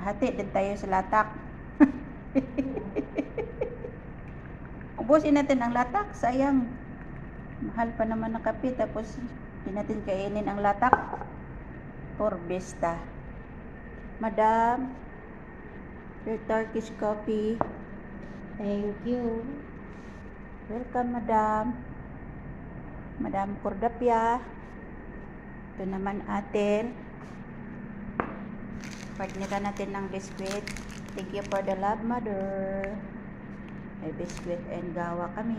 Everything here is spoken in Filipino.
Hati din tayo sa latak. Ubusin natin ang latak. Sayang. Mahal pa naman ang kape. Tapos, hindi natin kainin ang latak. For Vista. Madam, your Turkish coffee. Thank you. Welcome, Madam. Madam Cordapia. Ito naman atin. Partneran natin ng biscuit. Thank you for the love, Mother. May biscuit and gawa kami.